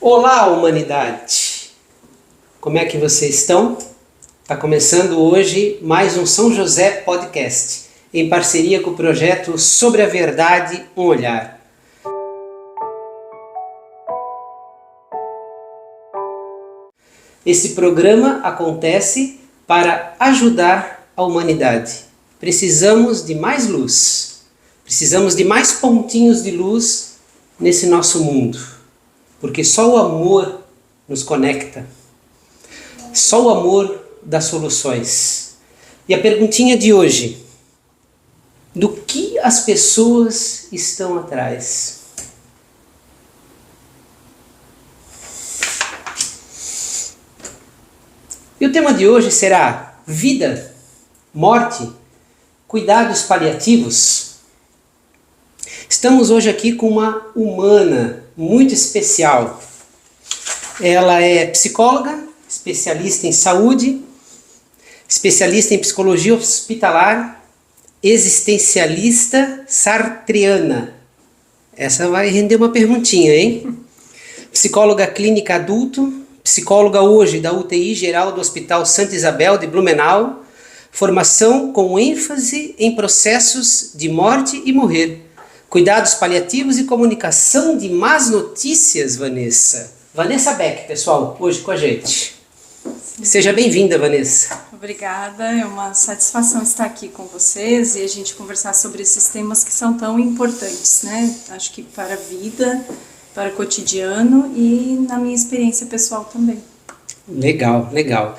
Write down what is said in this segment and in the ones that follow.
Olá, humanidade! Como é que vocês estão? Está começando hoje mais um São José Podcast, em parceria com o projeto Sobre a Verdade, um Olhar. Esse programa acontece para ajudar a humanidade. Precisamos de mais luz, precisamos de mais pontinhos de luz nesse nosso mundo, porque só o amor nos conecta, só o amor dá soluções. E a perguntinha de hoje: do que as pessoas estão atrás? E o tema de hoje será vida, morte, cuidados paliativos. Estamos hoje aqui com uma humana muito especial. Ela é psicóloga, especialista em saúde, especialista em psicologia hospitalar, existencialista sartreana. Essa vai render uma perguntinha, hein? Psicóloga clínica adulto, psicóloga hoje da UTI geral do Hospital Santa Isabel de Blumenau, formação com ênfase em processos de morte e morrer, cuidados paliativos e comunicação de más notícias, Vanessa. Vanessa Beck, pessoal, hoje com a gente. Sim. Seja bem-vinda, Vanessa. Obrigada, é uma satisfação estar aqui com vocês e a gente conversar sobre esses temas que são tão importantes, né? Acho que para a vida, para o cotidiano e na minha experiência pessoal também. Legal, legal.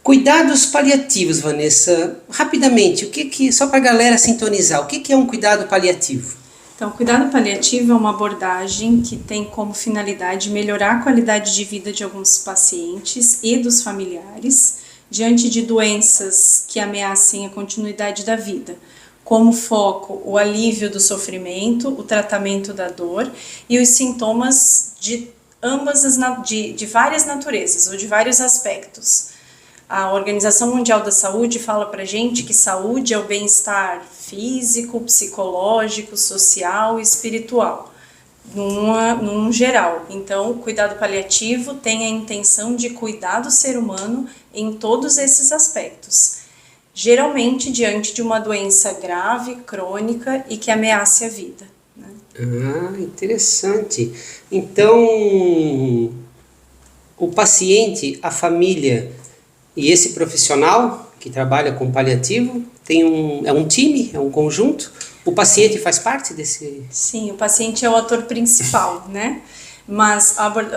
Cuidados paliativos, Vanessa, rapidamente, só para a galera sintonizar, o que é um cuidado paliativo? Então, o cuidado paliativo é uma abordagem que tem como finalidade melhorar a qualidade de vida de alguns pacientes e dos familiares diante de doenças que ameacem a continuidade da vida, como foco o alívio do sofrimento, o tratamento da dor e os sintomas de de várias naturezas ou de vários aspectos. A Organização Mundial da Saúde fala pra gente que saúde é o bem-estar físico, psicológico, social e espiritual, num geral. Então, o cuidado paliativo tem a intenção de cuidar do ser humano em todos esses aspectos, geralmente diante de uma doença grave, crônica e que ameace a vida, né? Ah, interessante. Então, o paciente, a família e esse profissional que trabalha com paliativo é um time, é um conjunto? O paciente faz parte desse? Sim, o paciente é o ator principal, né? Mas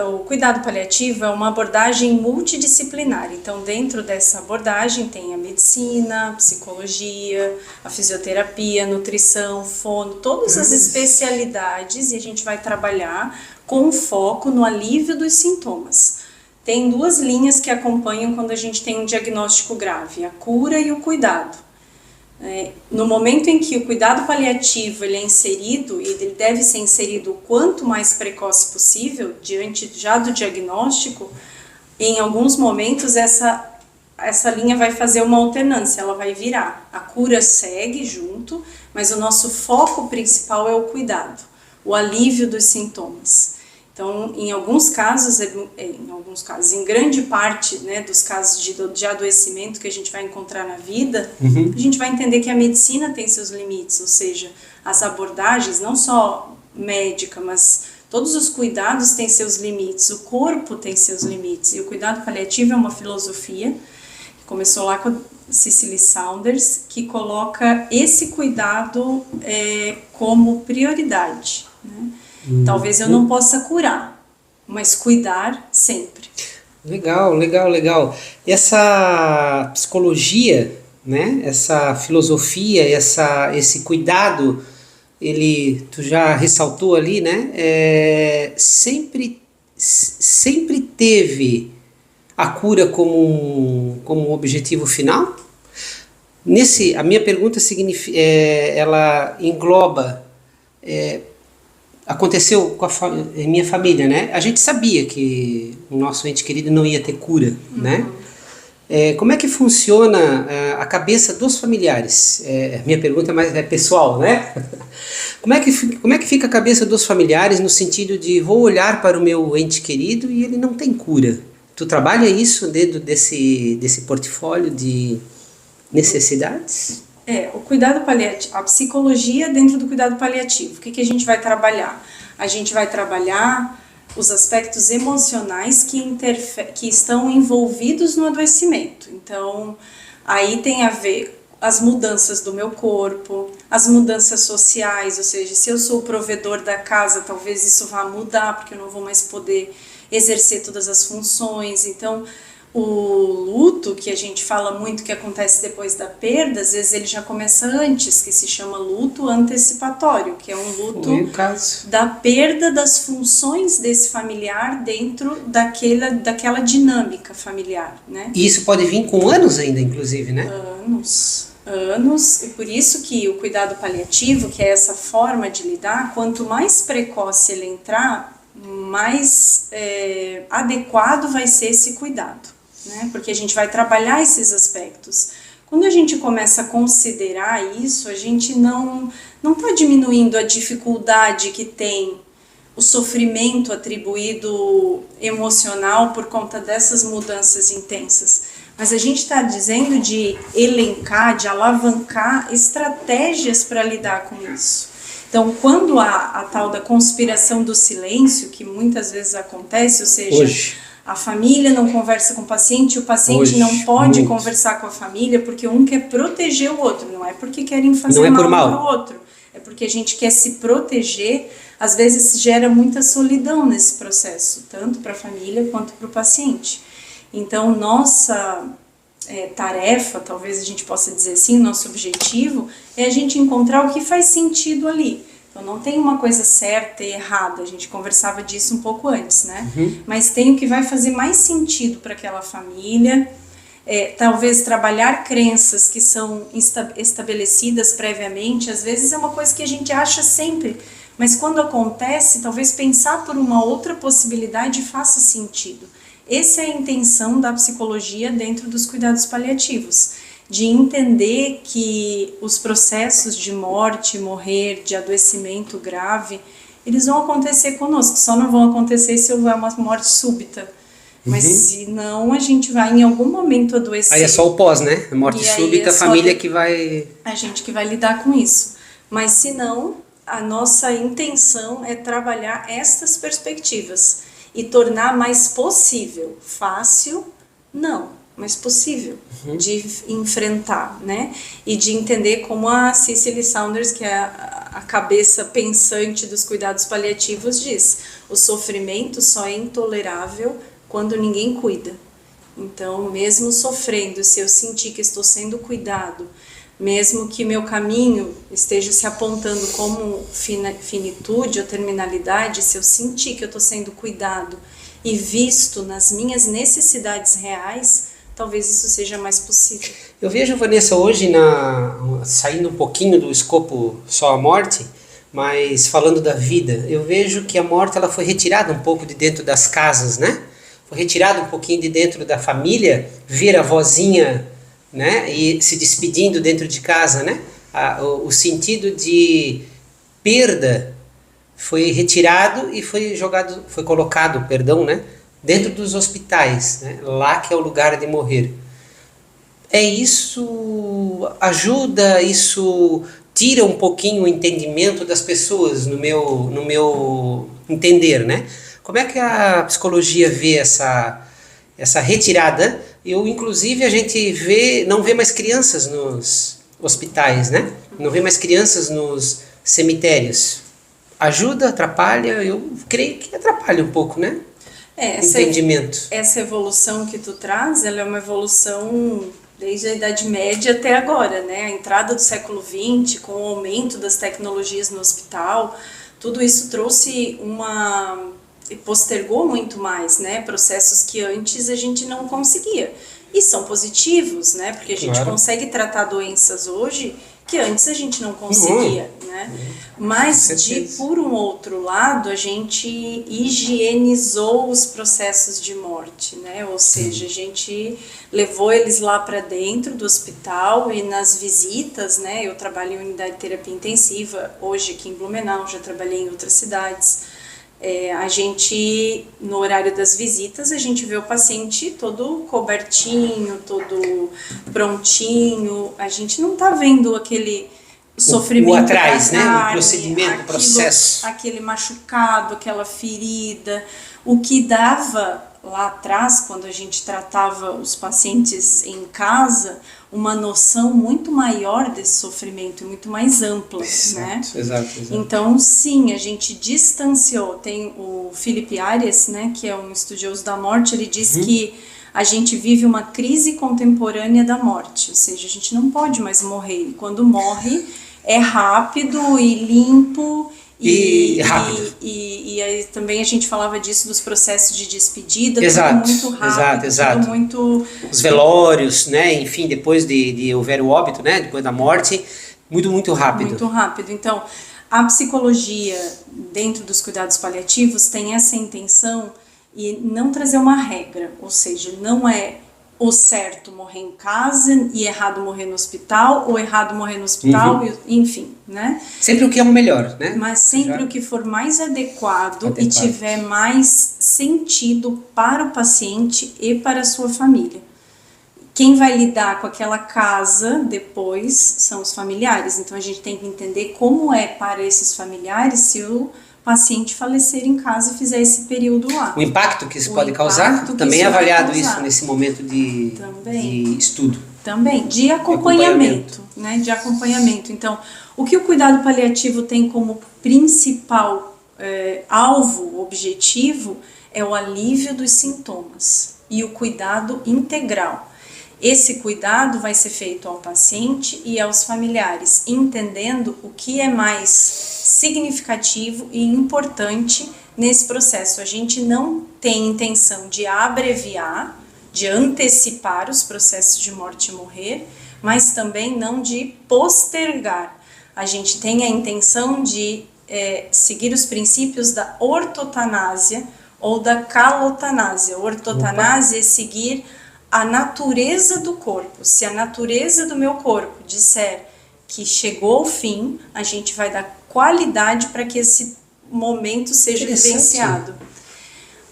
o cuidado paliativo é uma abordagem multidisciplinar. Então, dentro dessa abordagem tem a medicina, a psicologia, a fisioterapia, a nutrição, fono, todas as especialidades, e a gente vai trabalhar com foco no alívio dos sintomas. Tem duas linhas que acompanham quando a gente tem um diagnóstico grave, a cura e o cuidado. No momento em que o cuidado paliativo ele é inserido, e ele deve ser inserido o quanto mais precoce possível, diante já do diagnóstico, em alguns momentos essa linha vai fazer uma alternância, ela vai virar. A cura segue junto, mas o nosso foco principal é o cuidado, o alívio dos sintomas. Então, em alguns casos, em grande parte, né, dos casos de adoecimento que a gente vai encontrar na vida, a gente vai entender que a medicina tem seus limites, ou seja, as abordagens, não só médica, mas todos os cuidados têm seus limites, o corpo tem seus limites, e o cuidado paliativo é uma filosofia que começou lá com a Cicely Saunders, que coloca esse cuidado como prioridade, né? Talvez eu não possa curar, mas cuidar sempre. Legal, legal, legal. Essa psicologia, né? Essa filosofia, esse cuidado, tu já ressaltou ali, né? Sempre teve a cura como um objetivo final? A minha pergunta ela engloba... aconteceu com a minha família, né? A gente sabia que o nosso ente querido não ia ter cura, né? Como é que funciona a cabeça dos familiares? Minha pergunta é mais pessoal, né? Como é que fica a cabeça dos familiares no sentido de vou olhar para o meu ente querido e ele não tem cura? Tu trabalha isso dentro desse portfólio de necessidades? O cuidado paliativo, a psicologia dentro do cuidado paliativo. O que a gente vai trabalhar? A gente vai trabalhar os aspectos emocionais que estão envolvidos no adoecimento. Então, aí tem a ver as mudanças do meu corpo, as mudanças sociais, ou seja, se eu sou o provedor da casa, talvez isso vá mudar, porque eu não vou mais poder exercer todas as funções. Então, o luto, que a gente fala muito que acontece depois da perda, às vezes ele já começa antes, que se chama luto antecipatório, que é um luto da perda das funções desse familiar dentro daquela dinâmica familiar, né? E isso pode vir com anos ainda, inclusive, né? Anos, e por isso que o cuidado paliativo, que é essa forma de lidar, quanto mais precoce ele entrar, mais adequado vai ser esse cuidado, né? Porque a gente vai trabalhar esses aspectos. Quando a gente começa a considerar isso, a gente não está diminuindo a dificuldade que tem o sofrimento atribuído emocional por conta dessas mudanças intensas. Mas a gente está dizendo de elencar, de alavancar estratégias para lidar com isso. Então, quando há a tal da conspiração do silêncio, que muitas vezes acontece, ou seja, Hoje. A família não conversa com o paciente Hoje, não pode muito. conversar com a família porque um quer proteger o outro, não é porque querem fazer Não é por mal mal. para o outro, é porque a gente quer se proteger. Às vezes gera muita solidão nesse processo, tanto para a família quanto para o paciente. Então, nossa tarefa, talvez a gente possa dizer assim, nosso objetivo é a gente encontrar o que faz sentido ali. Então, não tem uma coisa certa e errada, a gente conversava disso um pouco antes, né? Mas tem o que vai fazer mais sentido para aquela família, talvez trabalhar crenças que são estabelecidas previamente, às vezes é uma coisa que a gente acha sempre, mas quando acontece, talvez pensar por uma outra possibilidade faça sentido. Essa é a intenção da psicologia dentro dos cuidados paliativos, de entender que os processos de morte, morrer, de adoecimento grave, eles vão acontecer conosco, só não vão acontecer se houver uma morte súbita. Mas se não, a gente vai em algum momento adoecer. Aí é só o pós, né? A morte súbita, a família que vai... A gente que vai lidar com isso. Mas se não, a nossa intenção é trabalhar estas perspectivas e tornar mais possível, fácil, não, mas possível de enfrentar, né? E de entender como a Cicely Saunders, que é a cabeça pensante dos cuidados paliativos, diz: o sofrimento só é intolerável quando ninguém cuida. Então, mesmo sofrendo, se eu sentir que estou sendo cuidado, mesmo que meu caminho esteja se apontando como finitude ou terminalidade, se eu sentir que eu estou sendo cuidado e visto nas minhas necessidades reais, talvez isso seja mais possível. Eu vejo, Vanessa, hoje, saindo um pouquinho do escopo só a morte, mas falando da vida, eu vejo que a morte ela foi retirada um pouco de dentro das casas, né? Foi retirada um pouquinho de dentro da família, ver a vozinha, né, e se despedindo dentro de casa, né? O sentido de perda foi retirado e foi colocado, né, dentro dos hospitais, né? Lá que é o lugar de morrer. Isso ajuda, isso tira um pouquinho o entendimento das pessoas no meu entender, né? Como é que a psicologia vê essa retirada? Inclusive, a gente não vê mais crianças nos hospitais, né? Não vê mais crianças nos cemitérios. Ajuda, atrapalha? Eu creio que atrapalha um pouco, né? Entendimento. Essa evolução que tu traz, ela é uma evolução desde a Idade Média até agora, né? A entrada do século XX, com o aumento das tecnologias no hospital, tudo isso trouxe e postergou muito mais, né? Processos que antes a gente não conseguia. E são positivos, né? Porque a gente consegue tratar doenças hoje que antes a gente não conseguia, né? Mas, por um outro lado, a gente higienizou os processos de morte, né? Ou seja, a gente levou eles lá para dentro do hospital e nas visitas, né? Eu trabalho em unidade de terapia intensiva, hoje aqui em Blumenau, já trabalhei em outras cidades. A gente, no horário das visitas, a gente vê o paciente todo cobertinho, todo prontinho, a gente não tá vendo aquele sofrimento o atrás, da né? carne, O procedimento, o processo. aquele machucado, aquela ferida, o que dava lá atrás, quando a gente tratava os pacientes em casa, uma noção muito maior desse sofrimento, muito mais ampla, né? Exato. Então, sim, a gente distanciou. Tem o Felipe Arias, né, que é um estudioso da morte, ele diz que a gente vive uma crise contemporânea da morte, ou seja, a gente não pode mais morrer. E quando morre, é rápido e limpo. Rápido. E aí também a gente falava disso dos processos de despedida, Exato, tudo muito rápido, exato. tudo muito... Os velórios, né, enfim, depois de houver o óbito, né, depois da morte, muito rápido. Muito rápido. Então, a psicologia, dentro dos cuidados paliativos, tem essa intenção e não trazer uma regra, ou seja, não é o certo morrer em casa e errado morrer no hospital, ou errado morrer no hospital, enfim, né? Sempre o que é o melhor, né? Mas sempre o que for mais adequado e tiver mais sentido para o paciente e para a sua família. Quem vai lidar com aquela casa depois são os familiares, então a gente tem que entender como é para esses familiares se o paciente falecer em casa e fizer esse período lá. O impacto que isso pode causar, também é avaliado isso nesse momento de estudo. Também, de acompanhamento, né? De acompanhamento. Então, o que o cuidado paliativo tem como principal alvo, objetivo, é o alívio dos sintomas e o cuidado integral. Esse cuidado vai ser feito ao paciente e aos familiares, entendendo o que é mais significativo e importante nesse processo. A gente não tem intenção de abreviar, de antecipar os processos de morte e morrer, mas também não de postergar. A gente tem a intenção de seguir os princípios da ortotanásia ou da calotanásia. Ortotanásia é seguir a natureza do corpo. Se a natureza do meu corpo disser que chegou ao fim, a gente vai dar qualidade para que esse momento seja vivenciado.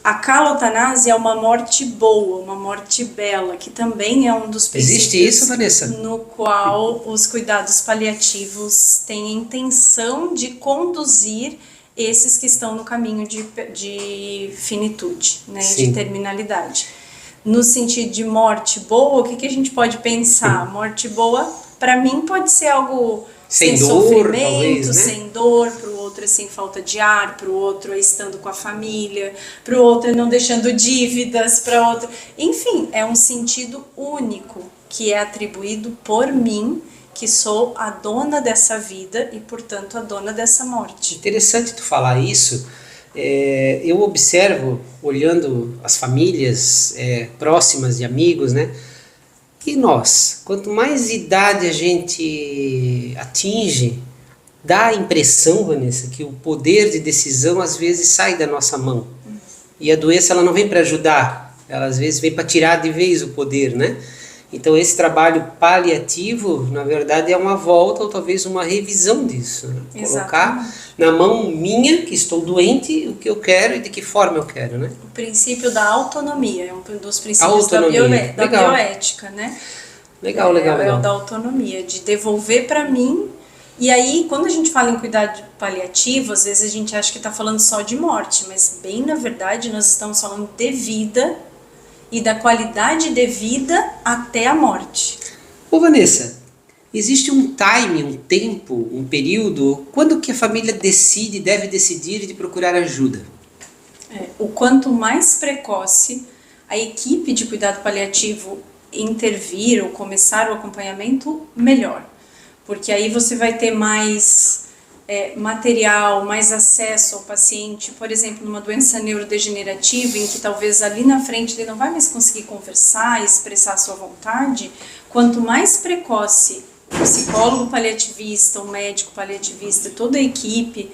A calotanásia é uma morte boa, uma morte bela, que também é um dos princípios. Existe isso, Vanessa? No qual os cuidados paliativos têm a intenção de conduzir esses que estão no caminho de finitude, né, de terminalidade. No sentido de morte boa, o que a gente pode pensar? Morte boa, para mim, pode ser algo sem dor, sofrimento, talvez, né? Sem dor, para o outro é sem falta de ar, para o outro é estando com a família, para o outro é não deixando dívidas, para outro... Enfim, é um sentido único que é atribuído por mim, que sou a dona dessa vida e, portanto, a dona dessa morte. Interessante tu falar isso. Eu observo, olhando as famílias próximas de amigos, né, que nós, quanto mais idade a gente atinge, dá a impressão, Vanessa, que o poder de decisão às vezes sai da nossa mão. E a doença ela não vem para ajudar, ela às vezes vem para tirar de vez o poder, né? Então esse trabalho paliativo, na verdade, é uma volta ou talvez uma revisão disso. Né? Colocar na mão minha, que estou doente, o que eu quero e de que forma eu quero. Né? O princípio da autonomia, é um dos princípios da bioética. Né? Legal. É o da autonomia, de devolver para mim. E aí, quando a gente fala em cuidado paliativo, às vezes a gente acha que está falando só de morte, mas bem na verdade nós estamos falando de vida e da qualidade de vida até a morte. Ô Vanessa, existe um time, um tempo, um período, quando que a família deve decidir de procurar ajuda? O quanto mais precoce a equipe de cuidado paliativo intervir ou começar o acompanhamento, melhor. Porque aí você vai ter mais material, mais acesso ao paciente, por exemplo, numa doença neurodegenerativa em que talvez ali na frente ele não vai mais conseguir conversar, expressar a sua vontade. Quanto mais precoce O psicólogo paliativista, o médico paliativista, toda a equipe,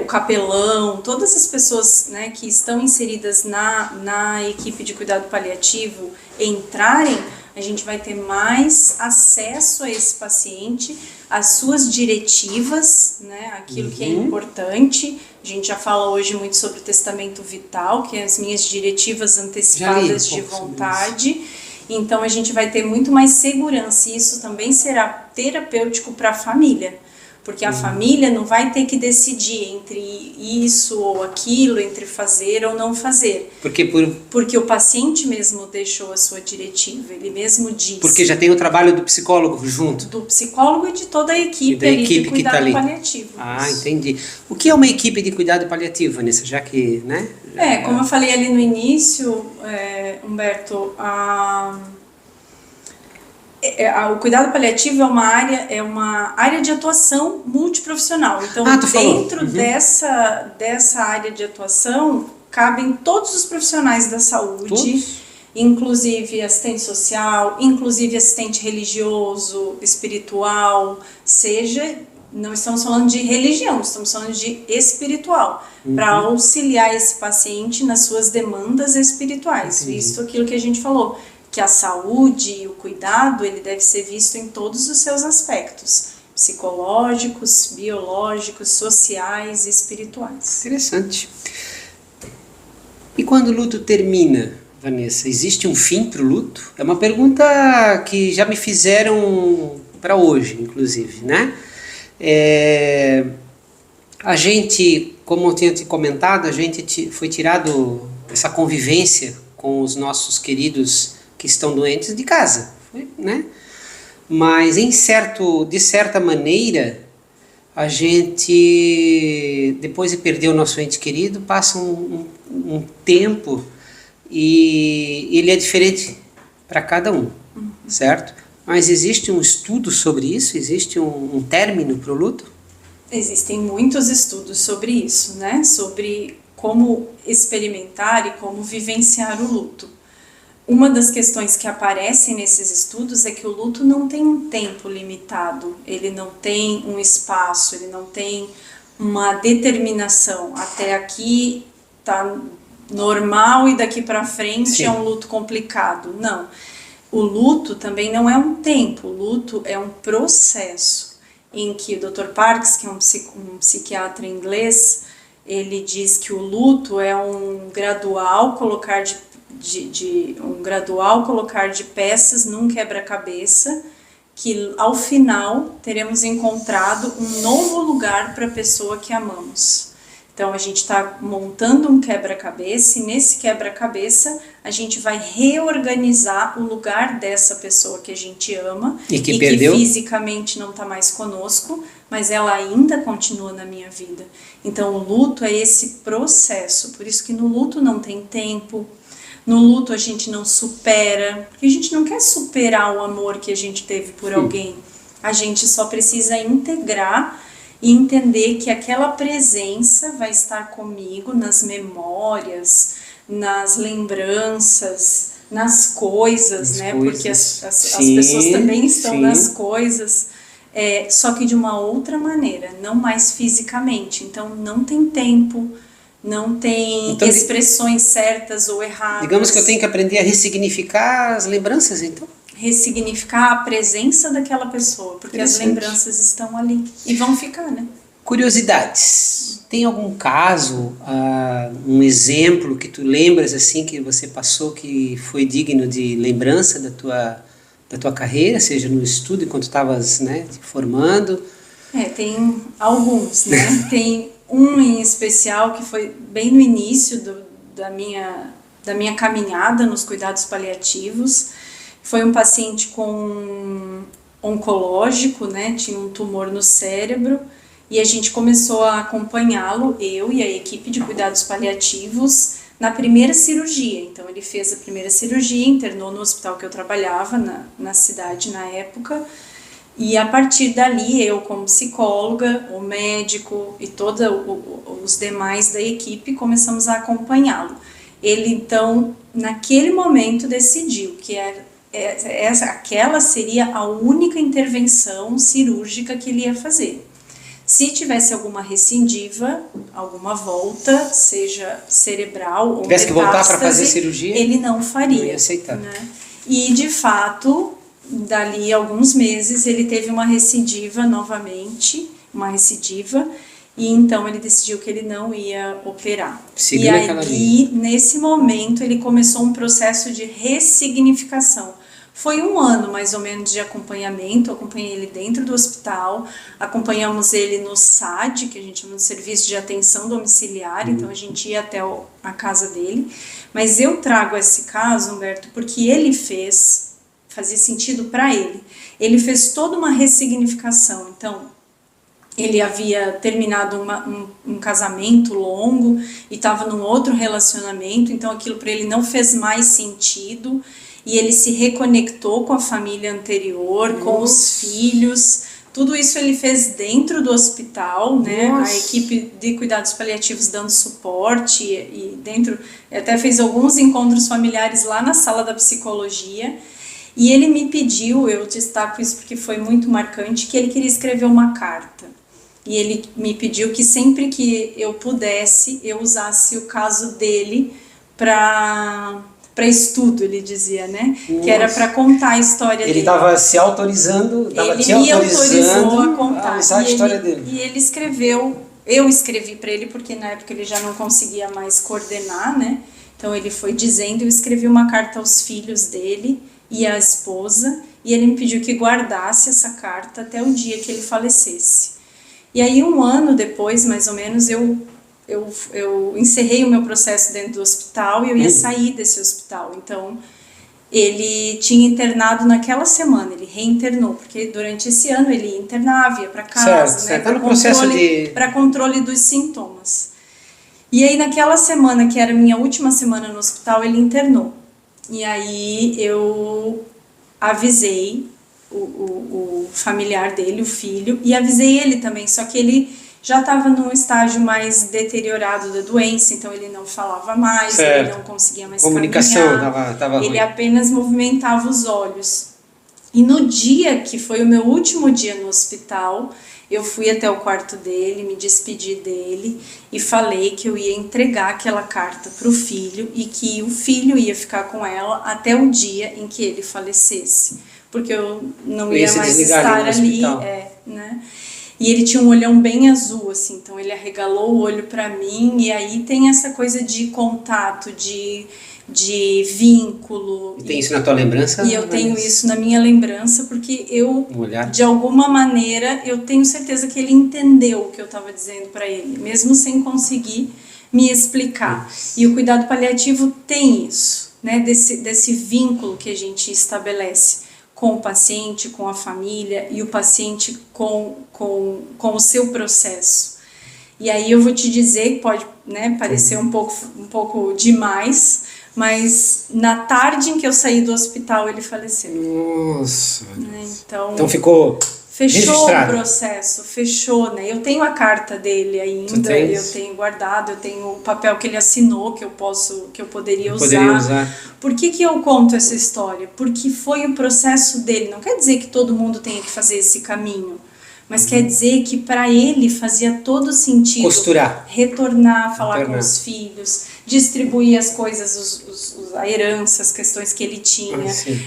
o capelão, todas as pessoas, né, que estão inseridas na equipe de cuidado paliativo entrarem, a gente vai ter mais acesso a esse paciente, às suas diretivas, né, aquilo que é importante. A gente já fala hoje muito sobre o testamento vital, que é as minhas diretivas antecipadas de vontade. Então a gente vai ter muito mais segurança e isso também será terapêutico para a família. Porque a família não vai ter que decidir entre isso ou aquilo, entre fazer ou não fazer. Porque o paciente mesmo deixou a sua diretiva, ele mesmo diz. Porque já tem o trabalho do psicólogo junto. Do psicólogo e de toda a equipe, ali de cuidado paliativo. Ah, entendi. O que é uma equipe de cuidado paliativo, Vanessa? Já que, né? Como eu falei ali no início, Humberto, o cuidado paliativo é uma área de atuação multiprofissional. Então, dentro dessa área de atuação, cabem todos os profissionais da saúde, inclusive assistente social, inclusive assistente religioso, espiritual, não estamos falando de religião, estamos falando de espiritual, para auxiliar esse paciente nas suas demandas espirituais, visto aquilo que a gente falou, que a saúde e o cuidado, ele deve ser visto em todos os seus aspectos, psicológicos, biológicos, sociais e espirituais. Interessante. E quando o luto termina, Vanessa, existe um fim para o luto? É uma pergunta que já me fizeram para hoje, inclusive, né? A gente, como eu tinha te comentado, a gente foi tirado essa convivência com os nossos queridos que estão doentes de casa, né? Mas de certa maneira, a gente, depois de perder o nosso ente querido, passa um tempo e ele é diferente para cada um, certo? Mas existe um estudo sobre isso? Existe um término para o luto? Existem muitos estudos sobre isso, né? Sobre como experimentar e como vivenciar o luto. Uma das questões que aparecem nesses estudos é que o luto não tem um tempo limitado, ele não tem um espaço, ele não tem uma determinação. Até aqui tá normal e daqui para frente é um luto complicado. Não. O luto também não é um tempo, o luto é um processo em que o Dr. Parks, que é um psiquiatra inglês, ele diz que o luto é um gradual colocar de peças num quebra-cabeça, que ao final teremos encontrado um novo lugar para a pessoa que amamos. Então a gente está montando um quebra-cabeça e nesse quebra-cabeça a gente vai reorganizar o lugar dessa pessoa que a gente ama e que fisicamente não está mais conosco, mas ela ainda continua na minha vida. Então o luto é esse processo, por isso que no luto não tem tempo, no luto a gente não supera, porque a gente não quer superar o amor que a gente teve por alguém, a gente só precisa integrar e entender que aquela presença vai estar comigo nas memórias, nas lembranças, nas coisas, né? Porque as pessoas também estão nas coisas, só que de uma outra maneira, não mais fisicamente. Então não tem tempo, não tem expressões certas ou erradas. Digamos que eu tenho que aprender a ressignificar as lembranças, então? Ressignificar a presença daquela pessoa, porque as lembranças estão ali e vão ficar, né? Curiosidades. Tem algum caso, um exemplo que tu lembras assim que você passou que foi digno de lembrança da tua carreira, seja no estudo enquanto estavas, né, te formando? Tem alguns, né? Tem um em especial que foi bem no início da minha caminhada nos cuidados paliativos. Foi um paciente com oncológico, né? Tinha um tumor no cérebro e a gente começou a acompanhá-lo, eu e a equipe de cuidados paliativos, na primeira cirurgia. Então ele fez a primeira cirurgia, internou no hospital que eu trabalhava na cidade na época, e a partir dali eu como psicóloga, o médico e todos os demais da equipe começamos a acompanhá-lo. Ele então naquele momento decidiu que aquela seria a única intervenção cirúrgica que ele ia fazer. Se tivesse alguma recidiva, alguma volta, seja cerebral ou tivesse que voltar para fazer cirurgia, ele não faria. Não ia aceitar. Né? E, de fato, dali a alguns meses, ele teve uma recidiva novamente, e então ele decidiu que ele não ia operar. Seguindo e aquela aí, nesse momento, ele começou um processo de ressignificação. Foi 1 ano, mais ou menos, de acompanhamento. Eu acompanhei ele dentro do hospital, acompanhamos ele no SAD, que a gente chama de Serviço de Atenção Domiciliar, então a gente ia até a casa dele. Mas eu trago esse caso, Humberto, porque ele fazia sentido para ele. Ele fez toda uma ressignificação. Então, ele havia terminado um casamento longo e estava num outro relacionamento, então aquilo para ele não fez mais sentido. E ele se reconectou com a família anterior, com os filhos. Tudo isso ele fez dentro do hospital, né? A equipe de cuidados paliativos dando suporte e dentro, até fez alguns encontros familiares lá na sala da psicologia. E ele me pediu, eu destaco isso porque foi muito marcante, que ele queria escrever uma carta. E ele me pediu que sempre que eu pudesse, eu usasse o caso dele para estudo, ele dizia, né? Que era para contar a história dele. Ele estava se autorizando, ele me autorizou a contar. A usar a história dele. E ele escreveu, eu escrevi para ele, porque na época ele já não conseguia mais coordenar, né? Então ele foi dizendo, eu escrevi uma carta aos filhos dele e à esposa, e ele me pediu que guardasse essa carta até o dia que ele falecesse. E aí 1 ano depois, mais ou menos, eu encerrei o meu processo dentro do hospital e eu ia sair desse hospital. Então, ele tinha internado naquela semana, ele reinternou, porque durante esse ano ele internava, ia para casa, certo, né, para controle dos sintomas. E aí, naquela semana, que era a minha última semana no hospital, ele internou. E aí, eu avisei o familiar dele, o filho, e avisei ele também, só que ele já estava num estágio mais deteriorado da doença, então ele não falava mais, ele não conseguia mais comunicação caminhar, tava ele ruim. apenas movimentava os olhos. E no dia que foi o meu último dia no hospital, eu fui até o quarto dele, me despedi dele e falei que eu ia entregar aquela carta para o filho e que o filho ia ficar com ela até o dia em que ele falecesse, porque eu não ia mais estar ali, né? E ele tinha um olhão bem azul, assim, então ele arregalou o olho para mim, e aí tem essa coisa de contato, de vínculo. E tem isso na tua lembrança? E eu tenho isso na minha lembrança, porque eu, de alguma maneira, eu tenho certeza que ele entendeu o que eu estava dizendo para ele, mesmo sem conseguir me explicar. E o cuidado paliativo tem isso, né, desse vínculo que a gente estabelece com o paciente, com a família e o paciente com o seu processo. E aí eu vou te dizer, pode, né, parecer um pouco demais, mas na tarde em que eu saí do hospital ele faleceu. Nossa. Né? Então ficou fechou registrado. O processo, fechou, né? Eu tenho a carta dele ainda, eu tenho guardado, eu tenho o papel que ele assinou que eu poderia usar. Por que eu conto essa história? Porque foi o processo dele. Não quer dizer que todo mundo tenha que fazer esse caminho, mas quer dizer que para ele fazia todo sentido costurar, retornar, falar com os filhos, distribuir as coisas, a herança, as questões que ele tinha,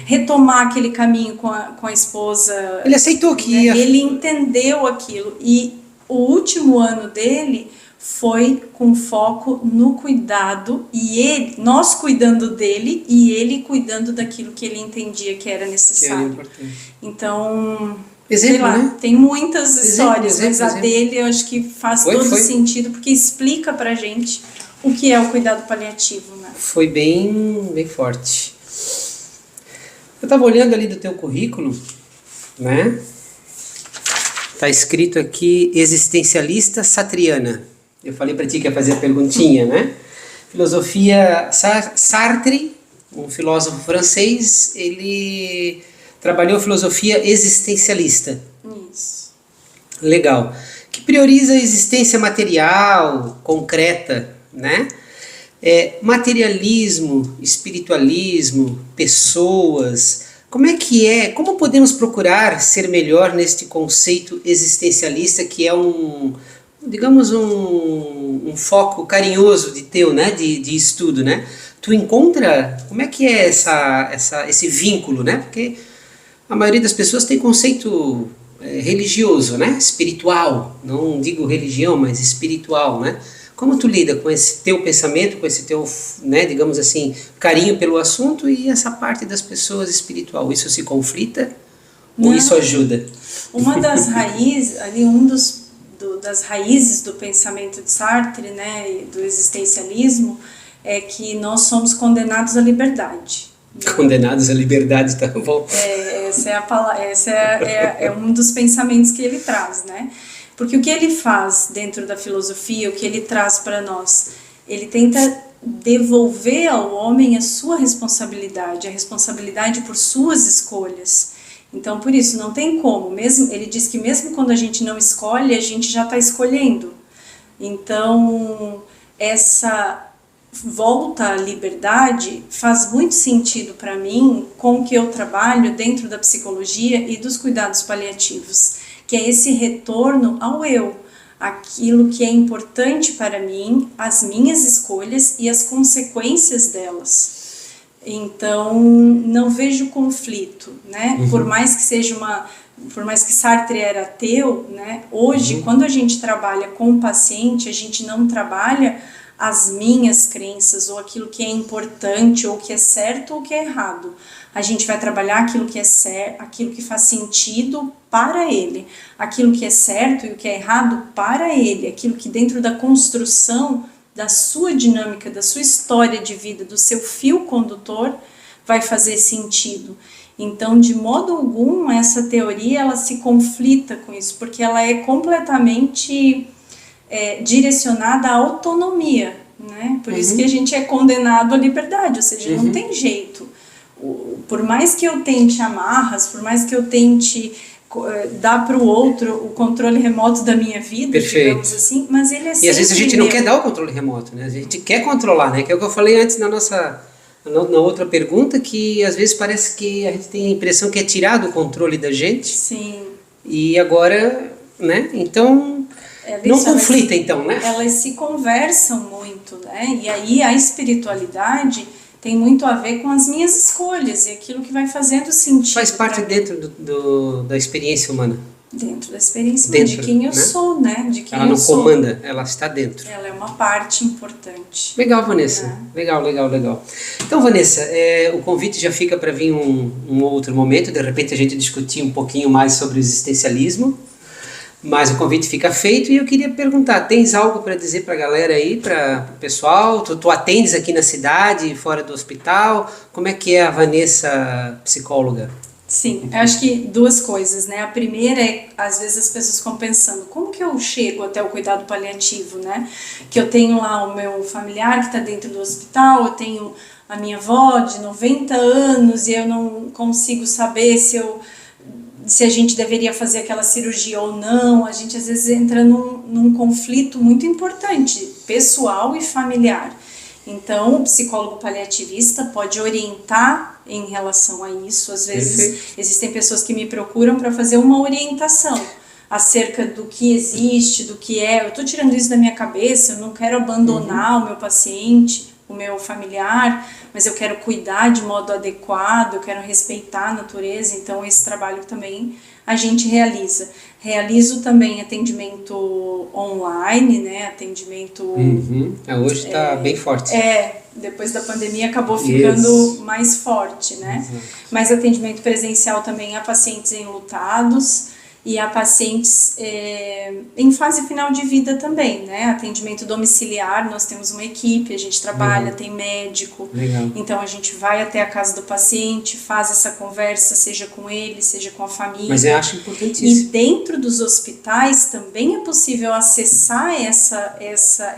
retomar aquele caminho com a esposa. Ele aceitou que ia. Ele entendeu aquilo. E o último ano dele foi com foco no cuidado, e nós cuidando dele e ele cuidando daquilo que ele entendia que era necessário. Então, exemplo, sei lá, né? tem muitas histórias, mas a dele eu acho que faz todo sentido, porque explica pra gente o que é o cuidado paliativo, né? Foi bem forte. Eu estava olhando ali do teu currículo, né? Tá escrito aqui existencialista satriana. Eu falei para ti que ia fazer a perguntinha, né? Filosofia Sartre, um filósofo francês, ele trabalhou filosofia existencialista. Isso. Legal. Que prioriza a existência material, concreta, né? Materialismo, espiritualismo, pessoas, como podemos procurar ser melhor neste conceito existencialista que é digamos, um foco carinhoso de teu, né, de estudo, né? Tu encontra, como é que é esse vínculo, né? Porque a maioria das pessoas tem conceito religioso, né? Espiritual, não digo religião, mas espiritual, né? Como tu lida com esse teu pensamento, com esse teu, né, digamos assim, carinho pelo assunto e essa parte das pessoas espiritual? Isso se conflita ou Não. isso ajuda? Uma das raízes, ali das raízes do pensamento de Sartre, né, e do existencialismo, é que nós somos condenados à liberdade. Condenados à liberdade, tá bom? Essa é um dos pensamentos que ele traz, né? Porque o que ele faz dentro da filosofia, o que ele traz para nós, ele tenta devolver ao homem a sua responsabilidade, a responsabilidade por suas escolhas. Então, por isso, não tem como. Ele diz que mesmo quando a gente não escolhe, a gente já está escolhendo. Então, essa volta à liberdade faz muito sentido para mim com o que eu trabalho dentro da psicologia e dos cuidados paliativos, que é esse retorno ao eu, aquilo que é importante para mim, as minhas escolhas e as consequências delas. Então, não vejo conflito, né? Por mais que Sartre era ateu, né? Hoje, quando a gente trabalha com o paciente, a gente não trabalha as minhas crenças, ou aquilo que é importante, ou que é certo ou que é errado. A gente vai trabalhar aquilo que é certo, aquilo que faz sentido para ele, aquilo que é certo e o que é errado para ele, aquilo que dentro da construção da sua dinâmica, da sua história de vida, do seu fio condutor, vai fazer sentido. Então, de modo algum, essa teoria ela se conflita com isso, porque ela é completamente direcionada à autonomia, né? Por isso que a gente é condenado à liberdade, ou seja, não tem jeito. Por mais que eu tente amarras, por mais que eu tente dar para o outro o controle remoto da minha vida, Perfeito. Digamos assim, mas ele é sempre E às vezes a gente não quer dar o controle remoto, né? A gente quer controlar, né? Que é o que eu falei antes na outra pergunta, que às vezes parece que a gente tem a impressão que é tirado o controle da gente. Sim. E agora, né? Então, não conflita então, né? Elas se conversam muito, né? E aí a espiritualidade tem muito a ver com as minhas escolhas e aquilo que vai fazendo sentido. Faz parte dentro da experiência humana. Dentro da experiência humana, de quem eu sou, né? De quem ela não comanda, ela está dentro. Ela é uma parte importante. Legal, Vanessa. Legal. Então, Vanessa, o convite já fica para vir um outro momento, de repente a gente discutir um pouquinho mais sobre o existencialismo. Mas o convite fica feito e eu queria perguntar, tens algo para dizer para a galera aí, para o pessoal? Tu atendes aqui na cidade, fora do hospital? Como é que é a Vanessa psicóloga? Sim, eu acho que duas coisas, né? A primeira é, às vezes as pessoas ficam pensando, como que eu chego até o cuidado paliativo, né? Que eu tenho lá o meu familiar que está dentro do hospital, eu tenho a minha avó de 90 anos e eu não consigo saber se a gente deveria fazer aquela cirurgia ou não. A gente às vezes entra num conflito muito importante, pessoal e familiar. Então, o psicólogo paliativista pode orientar em relação a isso. Às vezes existem pessoas que me procuram para fazer uma orientação acerca do que existe, do que é. Eu estou tirando isso da minha cabeça, eu não quero abandonar o meu paciente, o meu familiar, mas eu quero cuidar de modo adequado, eu quero respeitar a natureza. Então, esse trabalho também a gente realiza. Realizo também atendimento online, né? Atendimento... Hoje está bem forte. Depois da pandemia acabou ficando mais forte, né? Mas atendimento presencial também a pacientes enlutados e a pacientes em fase final de vida também, né? Atendimento domiciliar, nós temos uma equipe, a gente trabalha, tem médico. Então a gente vai até a casa do paciente, faz essa conversa, seja com ele, seja com a família. Mas eu acho importantíssimo. E dentro dos hospitais também é possível acessar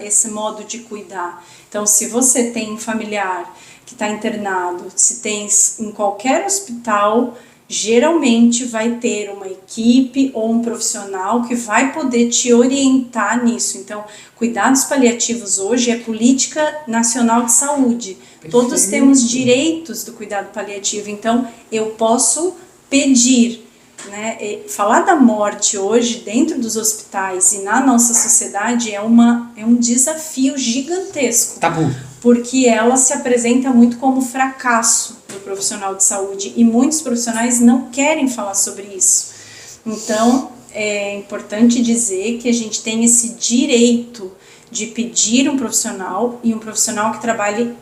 esse modo de cuidar. Então, se você tem um familiar que está internado, se tem em qualquer hospital, geralmente vai ter uma equipe ou um profissional que vai poder te orientar nisso. Então, cuidados paliativos hoje é política nacional de saúde. Todos temos direitos do cuidado paliativo, então eu posso pedir, né? Falar da morte hoje dentro dos hospitais e na nossa sociedade é um desafio gigantesco. Tabu. Porque ela se apresenta muito como fracasso do profissional de saúde e muitos profissionais não querem falar sobre isso. Então, é importante dizer que a gente tem esse direito de pedir um profissional e um profissional que trabalhe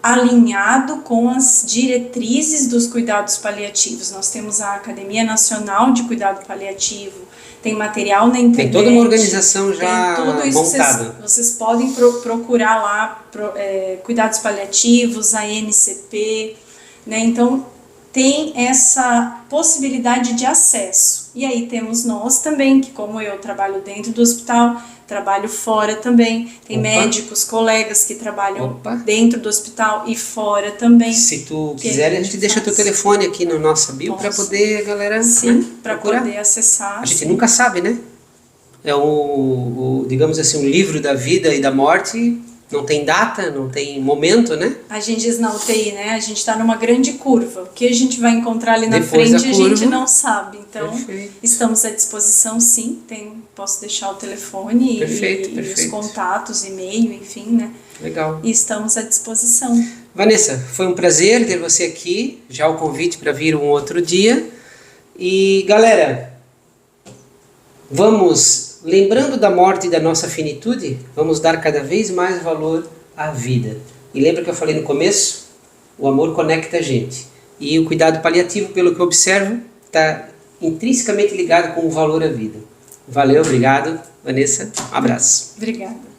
alinhado com as diretrizes dos cuidados paliativos. Nós temos a Academia Nacional de Cuidado Paliativo, tem material na internet. Tem toda uma organização já tudo isso montada. Vocês podem procurar lá cuidados paliativos, a NCP, né? Então tem essa possibilidade de acesso. E aí temos nós também, que como eu trabalho dentro do hospital, trabalho fora também, tem médicos, colegas que trabalham dentro do hospital e fora também. Se tu quiser, a gente deixa teu telefone aqui na nossa bio para poder a galera para poder acessar. A gente nunca sabe, né? É digamos assim, um livro da vida e da morte, não tem data, não tem momento, né? A gente diz na UTI, né? A gente está numa grande curva. O que a gente vai encontrar ali na Depois frente da a curva. gente não sabe. Então, Perfeito. estamos à disposição, sim. Posso deixar o telefone Perfeito. e os contatos, e-mail, enfim, né? Legal. E estamos à disposição. Vanessa, foi um prazer ter você aqui. Já o convite para vir um outro dia. E, galera, lembrando da morte e da nossa finitude, vamos dar cada vez mais valor à vida. E lembra que eu falei no começo? O amor conecta a gente. E o cuidado paliativo, pelo que eu observo, está intrinsecamente ligado com o valor à vida. Valeu, obrigado. Vanessa, um abraço. Obrigada.